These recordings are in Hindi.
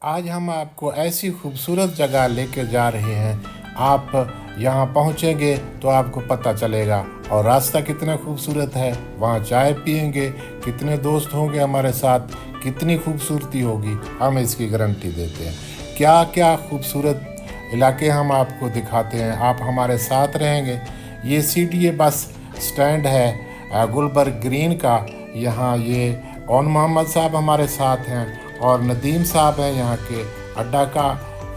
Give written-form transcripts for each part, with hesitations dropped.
आज हम आपको ऐसी खूबसूरत जगह लेकर जा रहे हैं। आप यहाँ पहुँचेंगे तो आपको पता चलेगा। और रास्ता कितना खूबसूरत है, वहाँ चाय पियेंगे, कितने दोस्त होंगे हमारे साथ, कितनी खूबसूरती होगी, हम इसकी गारंटी देते हैं। क्या क्या खूबसूरत इलाके हम आपको दिखाते हैं, आप हमारे साथ रहेंगे। ये CTA बस स्टैंड है गुलबर्ग ग्रीन का। यहाँ ये ओन मोहम्मद साहब हमारे साथ हैं और नदीम साहब हैं, यहाँ के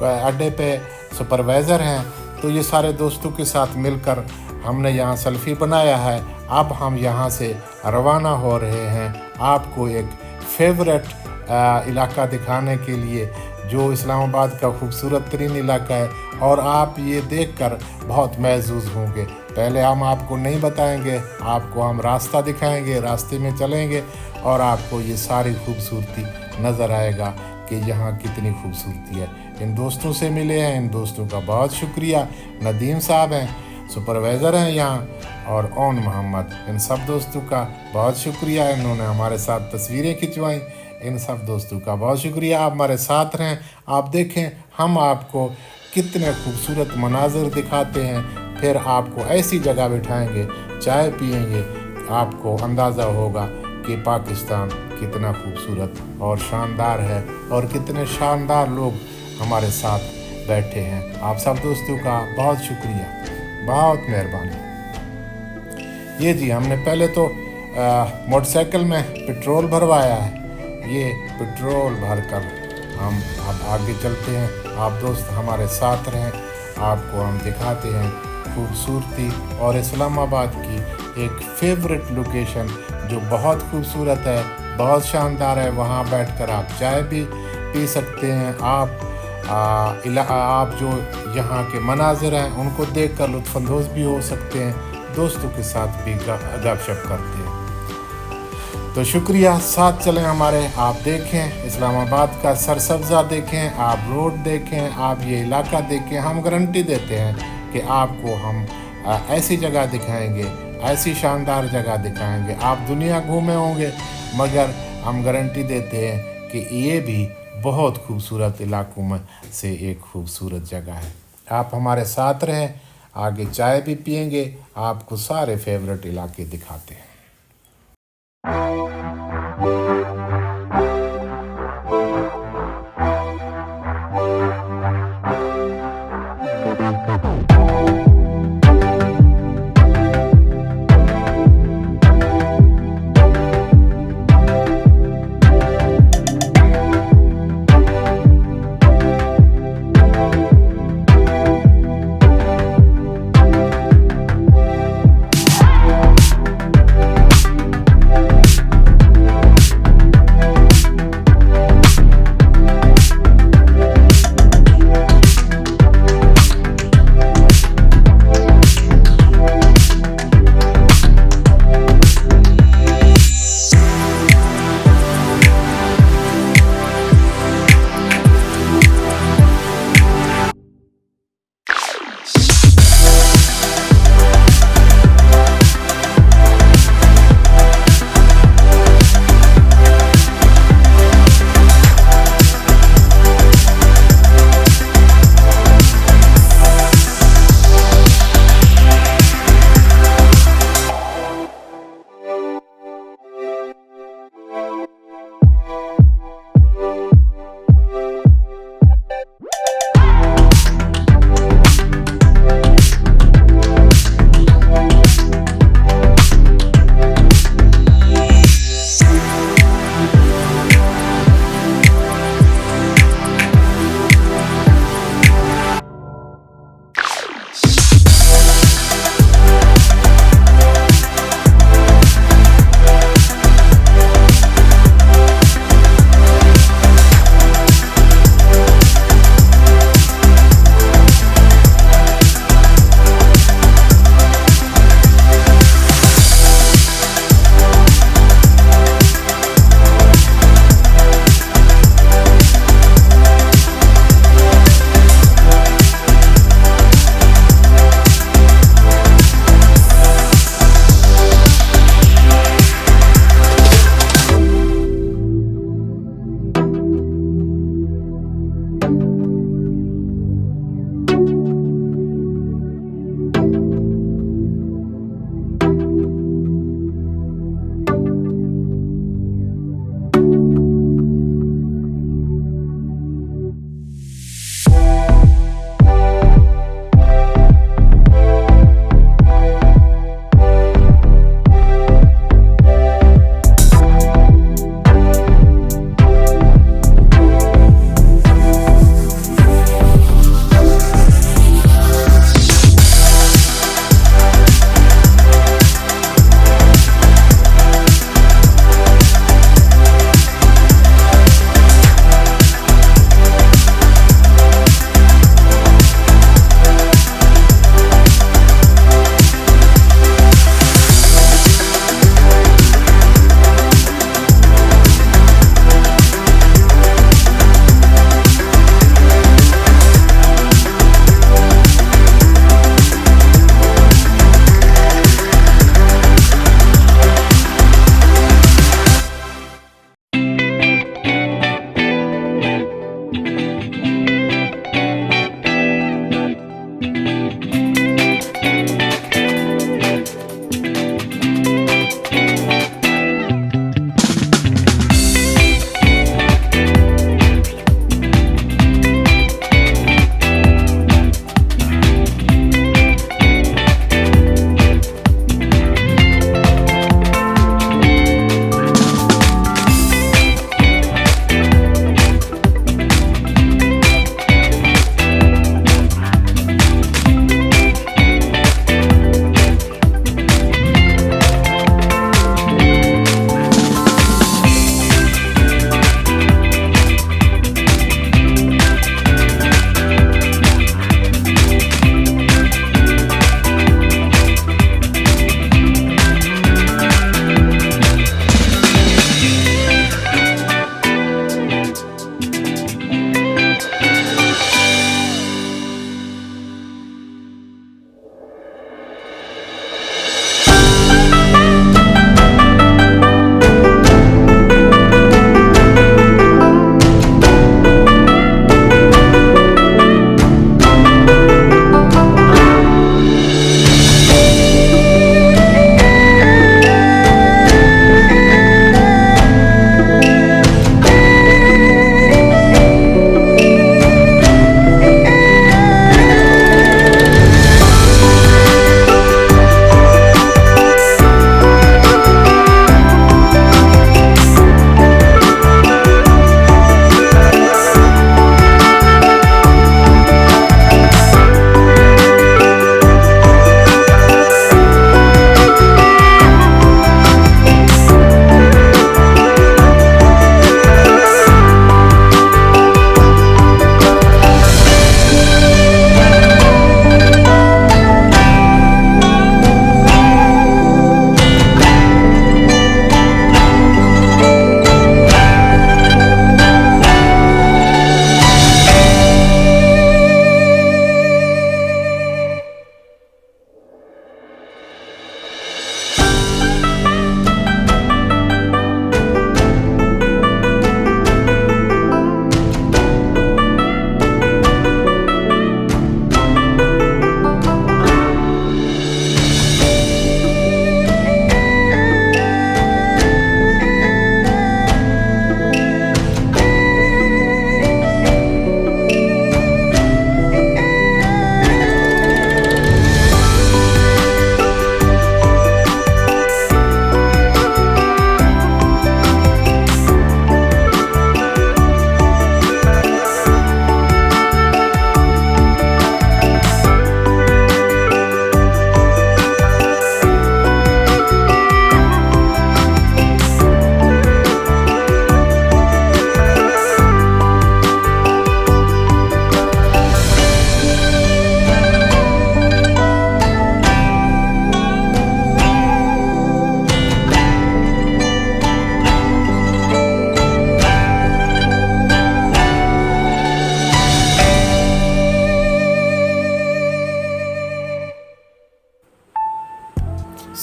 अड्डे पे सुपरवाइज़र हैं। तो ये सारे दोस्तों के साथ मिलकर हमने यहाँ सेल्फी बनाया है। अब हम यहाँ से रवाना हो रहे हैं आपको एक फेवरेट इलाका दिखाने के लिए, जो इस्लामाबाद का खूबसूरत तरीन इलाका है। और आप ये देखकर बहुत महसूस होंगे। पहले हम आपको नहीं बताएंगे, आपको हम रास्ता दिखाएंगे, रास्ते में चलेंगे और आपको ये सारी खूबसूरती नज़र आएगा कि यहाँ कितनी खूबसूरती है। इन दोस्तों से मिले हैं, इन दोस्तों का बहुत शुक्रिया। नदीम साहब हैं, सुपरवाइज़र हैं यहाँ, और ओन मोहम्मद, इन सब दोस्तों का बहुत शुक्रिया। इन्होंने हमारे साथ तस्वीरें खिंचवाई। इन सब दोस्तों का बहुत शुक्रिया। आप हमारे साथ रहें, आप देखें हम आपको कितने खूबसूरत मनाज़र दिखाते हैं। फिर आपको ऐसी जगह बिठाएंगे, चाय पियेंगे, आपको अंदाज़ा होगा कि पाकिस्तान कितना खूबसूरत और शानदार है और कितने शानदार लोग हमारे साथ बैठे हैं। आप सब दोस्तों का बहुत शुक्रिया, बहुत मेहरबानी। ये जी, हमने पहले तो मोटरसाइकिल में पेट्रोल भरवाया है। ये पेट्रोल भरकर हम अब आगे चलते हैं। आप दोस्त हमारे साथ रहें, आपको हम दिखाते हैं खूबसूरती और इस्लामाबाद की एक फेवरेट लोकेशन जो बहुत खूबसूरत है, बहुत शानदार है। वहाँ बैठकर आप चाय भी पी सकते हैं। आप जो यहाँ के मनाज़िर हैं उनको देखकर लुत्फ़अंदोज़ भी हो सकते हैं, दोस्तों के साथ भी गपशप करते हैं। तो शुक्रिया, साथ चलें हमारे। आप देखें इस्लामाबाद का सरसब्ज़ा देखें, आप रोड देखें, आप ये इलाका देखें। हम गारंटी देते हैं कि आपको हम ऐसी जगह दिखाएंगे, ऐसी शानदार जगह दिखाएंगे। आप दुनिया घूमे होंगे, मगर हम गारंटी देते हैं कि ये भी बहुत खूबसूरत इलाकों में से एक खूबसूरत जगह है। आप हमारे साथ रहें, आगे चाय भी पियेंगे, आपको सारे फेवरेट इलाके दिखाते हैं।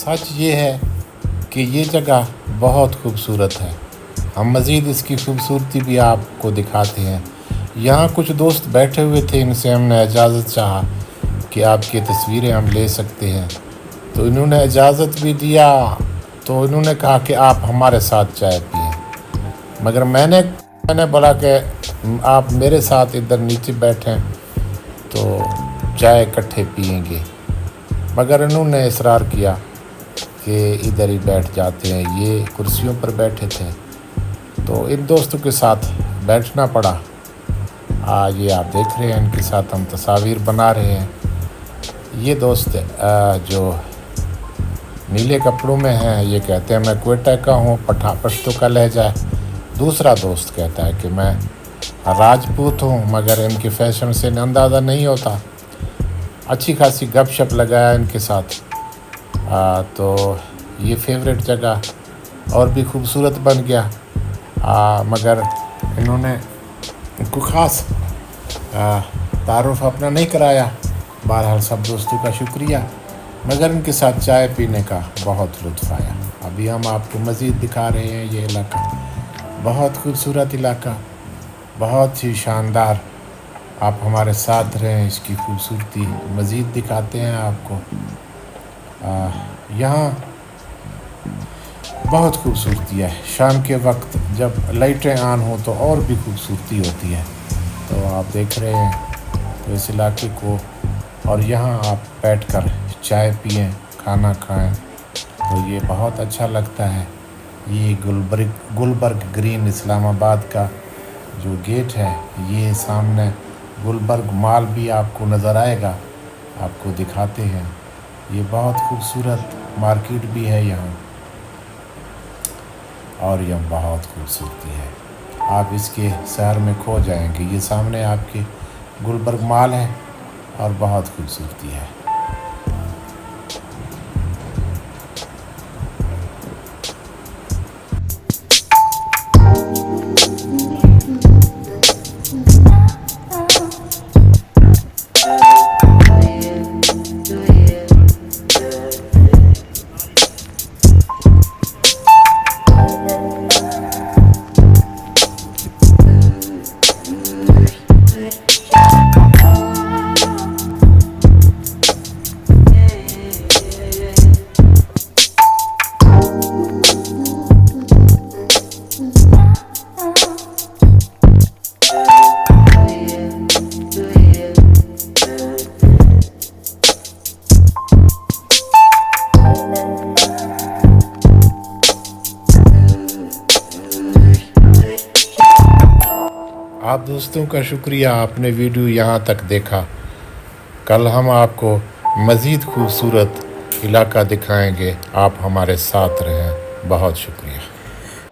सच ये है कि ये जगह बहुत खूबसूरत है। हम मज़ीद इसकी खूबसूरती भी आपको दिखाते हैं। यहाँ कुछ दोस्त बैठे हुए थे, इनसे हमने इजाज़त चाहा कि आपकी तस्वीरें हम ले सकते हैं, तो इन्होंने इजाज़त भी दिया। तो इन्होंने कहा कि आप हमारे साथ चाय पिए, मगर मैंने बोला कि आप मेरे साथ इधर नीचे बैठें तो चाय इकट्ठे पिएंगे, मगर इन्होंने इसरार किया कि इधर ही बैठ जाते हैं। ये कुर्सियों पर बैठे थे तो इन दोस्तों के साथ बैठना पड़ा। आज ये आप देख रहे हैं, इनके साथ हम तस्वीर बना रहे हैं। ये दोस्त जो नीले कपड़ों में हैं, ये कहते हैं मैं क्वेटा का हूँ, पश्तो का लहजा है। दूसरा दोस्त कहता है कि मैं राजपूत हूँ, मगर इनके फैशन से अंदाज़ा नहीं होता। अच्छी खासी गपशप लगाया इनके साथ। तो ये फेवरेट जगह और भी खूबसूरत बन गया। मगर इन्होंने को ख़ास तारुफ अपना नहीं कराया। बहरहाल सब दोस्तों का शुक्रिया, मगर इनके साथ चाय पीने का बहुत लुत्फ़ आया। अभी हम आपको मज़ीद दिखा रहे हैं ये इलाका, बहुत खूबसूरत इलाका, बहुत ही शानदार। आप हमारे साथ रहें, इसकी खूबसूरती मज़ीद दिखाते हैं आपको। यहाँ बहुत खूबसूरती है। शाम के वक्त जब लाइटें ऑन हो तो और भी खूबसूरती होती है। तो आप देख रहे हैं तो इस इलाके को, और यहाँ आप बैठकर चाय पिएं, खाना खाएं, तो ये बहुत अच्छा लगता है। ये गुलबर्ग ग्रीन इस्लामाबाद का जो गेट है, ये सामने गुलबर्ग मॉल भी आपको नज़र आएगा, आपको दिखाते हैं। ये बहुत खूबसूरत मार्केट भी है यहाँ, और यह बहुत खूबसूरती है। आप इसके शहर में खो जाएंगे। ये सामने आपके गुलबर्ग मॉल है और बहुत खूबसूरती है। आप दोस्तों का शुक्रिया, आपने वीडियो यहाँ तक देखा। कल हम आपको मज़ीद खूबसूरत इलाका दिखाएंगे। आप हमारे साथ रहें। बहुत शुक्रिया।